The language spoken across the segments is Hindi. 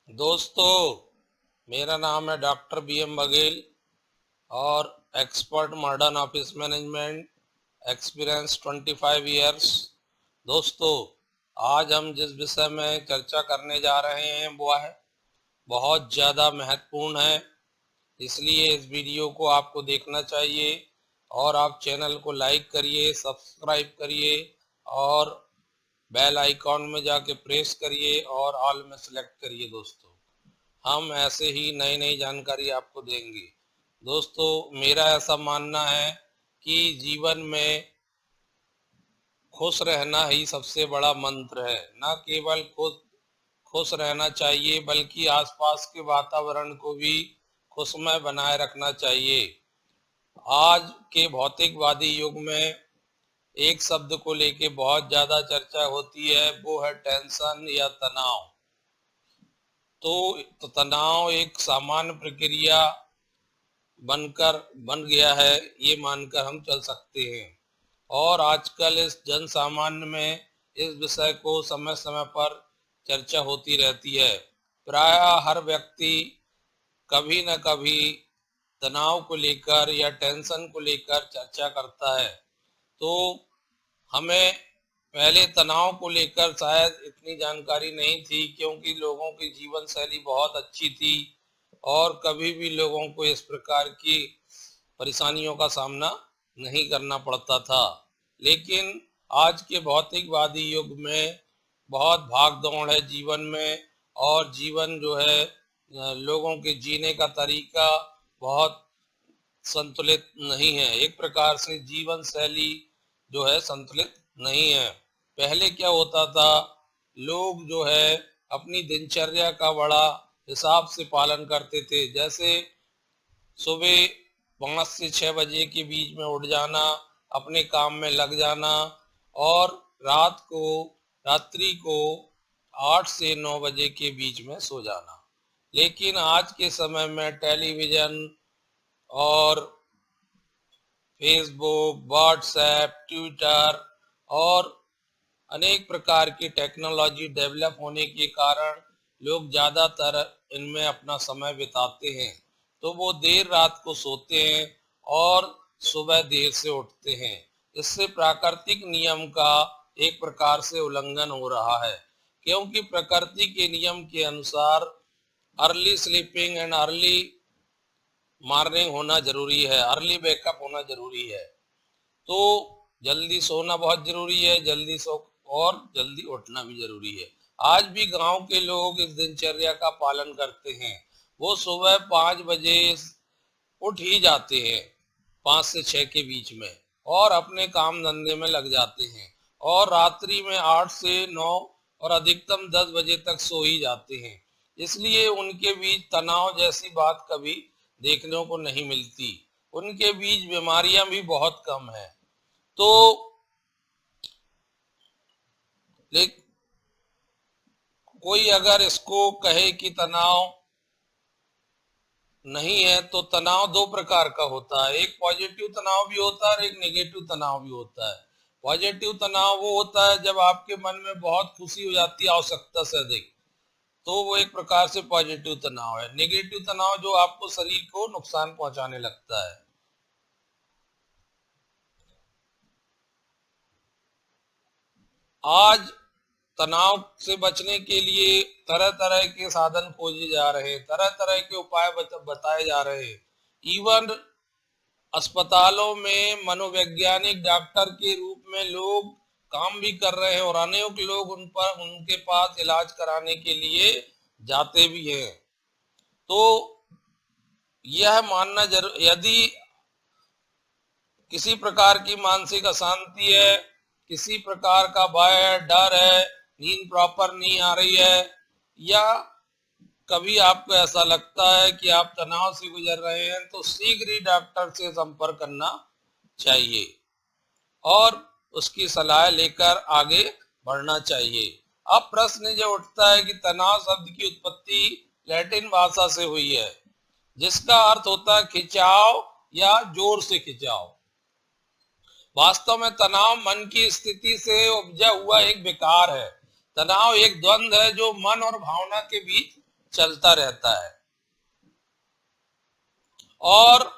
दोस्तों, मेरा नाम है डॉक्टर बी.एम. बघेल और expert modern office management experience 25 years. दोस्तों, आज हम जिस विषय में चर्चा करने जा रहे हैं वो है बहुत ज़्यादा महत्वपूर्ण है, इसलिए इस वीडियो को आपको देखना चाहिए और आप चैनल को लाइक करिए, सब्सक्राइब करिए और बेल आइकॉन में जाके प्रेस करिए और ऑल में सेलेक्ट करिए। दोस्तों, हम ऐसे ही नई नई जानकारी आपको देंगे। दोस्तों, मेरा ऐसा मानना है कि जीवन में खुश रहना ही सबसे बड़ा मंत्र है। न केवल खुद खुश रहना चाहिए बल्कि आसपास के वातावरण को भी खुशमय बनाए रखना चाहिए। आज के भौतिकवादी युग में एक शब्द को लेके बहुत ज़्यादा चर्चा होती है, वो है टेंशन या तनाव। तो तनाव एक सामान्य प्रक्रिया बन गया है, ये मानकर हम चल सकते हैं। और आजकल इस जन सामान्य में इस विषय को समय समय पर चर्चा होती रहती है। प्रायः हर व्यक्ति कभी न कभी तनाव को लेकर या टेंशन को लेकर चर्चा करता है। तो हमें पहले तनाव को लेकर शायद इतनी जानकारी नहीं थी, क्योंकि लोगों की जीवन शैली बहुत अच्छी थी और कभी भी लोगों को इस प्रकार की परेशानियों का सामना नहीं करना पड़ता था। लेकिन आज के भौतिकवादी युग में बहुत भाग दौड़ है जीवन में, और जीवन जो है लोगों के जीने का तरीका बहुत संतुलित नहीं है। एक प्रकार से जीवन शैली जो है संतुलित नहीं है। पहले क्या होता था, लोग जो है अपनी दिनचर्या का बड़ा हिसाब से पालन करते थे। जैसे सुबह 5 से 6 बजे के बीच में उठ जाना, अपने काम में लग जाना और रात्रि को 8 से 9 बजे के बीच में सो जाना। लेकिन आज के समय में टेलीविज़न और फेसबुक, व्हाट्सएप, ट्विटर और अनेक प्रकार की टेक्नोलॉजी डेवलप होने के कारण लोग ज़्यादातर इनमें अपना समय बिताते हैं। तो वो देर रात को सोते हैं और सुबह देर से उठते हैं। इससे प्राकृतिक नियम का एक प्रकार से उल्लंघन हो रहा है, क्योंकि प्रकृति के नियम के अनुसार early sleeping and early morning होना जरूरी है, अर्ली वेकअप होना जरूरी है। तो जल्दी सोना बहुत जरूरी है, जल्दी सो और जल्दी उठना भी जरूरी है। आज भी गांव के लोग इस दिनचर्या का पालन करते हैं। वो सुबह 5 बजे उठ ही जाते हैं, 5 से 6 के बीच में, और अपने काम धंधे में लग जाते हैं और रात्रि में 8 से 9 और अधिकतम 10 बजे तक सो ही जाते हैं। इसलिए उनके बीच तनाव जैसी बात कभी देखने को नहीं मिलती। उनके बीच बीमारियां भी बहुत कम है। तो लेकिन कोई अगर इसको कहे कि तनाव नहीं है, तो तनाव दो प्रकार का होता है। एक पॉजिटिव तनाव भी होता है और एक नेगेटिव तनाव भी होता है। पॉजिटिव तनाव वो होता है जब आपके मन में बहुत खुशी हो जाती है आवश्यकता से अधिक, तो वो एक प्रकार से पॉजिटिव तनाव है। नेगेटिव तनाव जो आपको शरीर को नुकसान पहुंचाने लगता है। आज तनाव से बचने के लिए तरह तरह के साधन खोजे जा रहे हैं, तरह तरह के उपाय बताए जा रहे हैं। इवन अस्पतालों में मनोवैज्ञानिक डॉक्टर के रूप में लोग काम भी कर रहे हैं और अनेक लोग उनके पास इलाज कराने के लिए जाते भी हैं। तो यह मानना जरूर, यदि किसी प्रकार की मानसिक अशांति है, किसी प्रकार का भय है, डर है, नींद प्रॉपर नहीं आ रही है, या कभी आपको ऐसा लगता है कि आप तनाव से गुजर रहे हैं, तो शीघ्र ही डॉक्टर से संपर्क करना चाहिए और उसकी सलाह लेकर आगे बढ़ना चाहिए। अब प्रश्न जो उठता है कि तनाव शब्द की उत्पत्ति लैटिन भाषा से हुई है, जिसका अर्थ होता है खिंचाव या जोर से खिंचाव। वास्तव में तनाव मन की स्थिति से उपजा हुआ एक विकार है। तनाव एक द्वंद्व है जो मन और भावना के बीच चलता रहता है और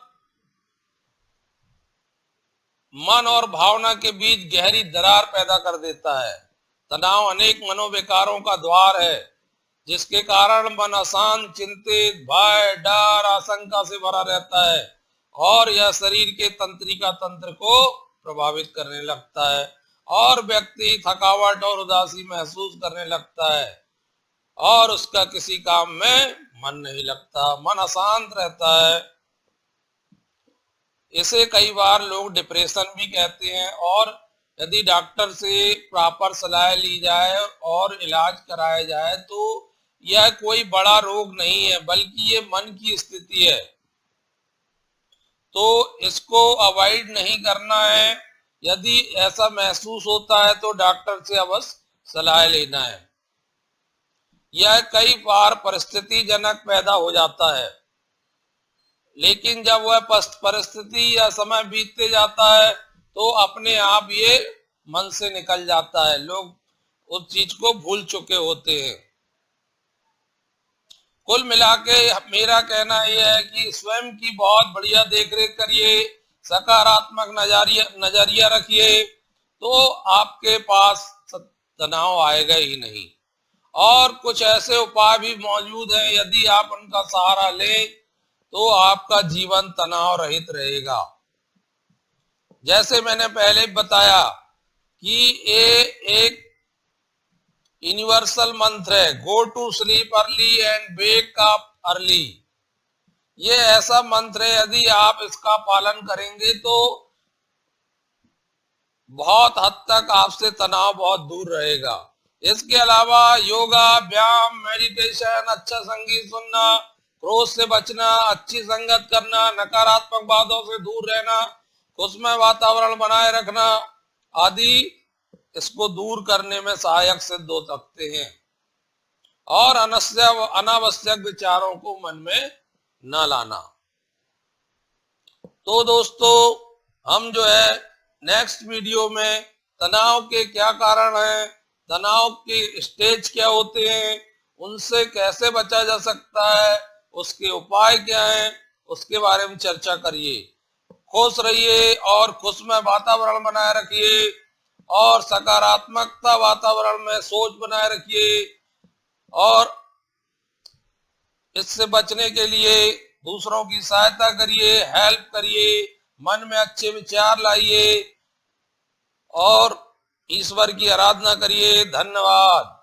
मन और भावना के बीच गहरी दरार पैदा कर देता है। तनाव अनेक मनोविकारों का द्वार है जिसके कारण मन अशांत, चिंतित, भय, डर, आशंका से भरा रहता है और यह शरीर के तंत्रिका तंत्र को प्रभावित करने लगता है और व्यक्ति थकावट और उदासी महसूस करने लगता है और उसका किसी काम में मन नहीं लगता, मन अशांत रहता है। इसे कई बार लोग डिप्रेशन भी कहते हैं और यदि डॉक्टर से प्रॉपर सलाह ली जाए और इलाज कराया जाए तो यह कोई बड़ा रोग नहीं है बल्कि ये मन की स्थिति है, तो इसको अवॉइड नहीं करना है। यदि ऐसा महसूस होता है तो डॉक्टर से अवश्य सलाह लेना है। यह कई बार परिस्थिति जनक पैदा हो जाता है लेकिन जब वह परिस्थिति या समय बीतते जाता है तो अपने आप ये मन से निकल जाता है, लोग उस चीज को भूल चुके होते हैं। कुल मिला के मेरा कहना यह है कि स्वयं की बहुत बढ़िया देखरेख करिए, सकारात्मक नजरिया रखिए तो आपके पास तनाव आएगा ही नहीं। और कुछ ऐसे उपाय भी मौजूद हैं, यदि आप उनका सहारा लें तो आपका जीवन तनाव रहित रहेगा। जैसे मैंने पहले बताया कि ये एक यूनिवर्सल मंत्र है, go to sleep early and wake up early. ये ऐसा मंत्र है, यदि आप इसका पालन करेंगे तो बहुत हद तक आपसे तनाव बहुत दूर रहेगा। इसके अलावा योगा, व्यायाम, मेडिटेशन, अच्छा संगीत सुनना, क्रोध से बचना, अच्छी संगत करना, नकारात्मक बातों से दूर रहना, खुशमय वातावरण बनाए रखना आदि इसको दूर करने में सहायक सिद्ध हो सकते हैं और अनावश्यक विचारों को मन में न लाना। तो दोस्तों, हम जो है नेक्स्ट वीडियो में तनाव के क्या कारण हैं, तनाव के स्टेज क्या होते हैं, उनसे कैसे बचा जा सकता है, उसके उपाय क्या हैं, उसके बारे में चर्चा करिए। खुश रहिए और खुशमय वातावरण बनाए रखिए और सकारात्मकता वातावरण में सोच बनाए रखिए और इससे बचने के लिए दूसरों की सहायता करिए, हेल्प करिए, मन में अच्छे विचार लाइए और ईश्वर की आराधना करिए। धन्यवाद।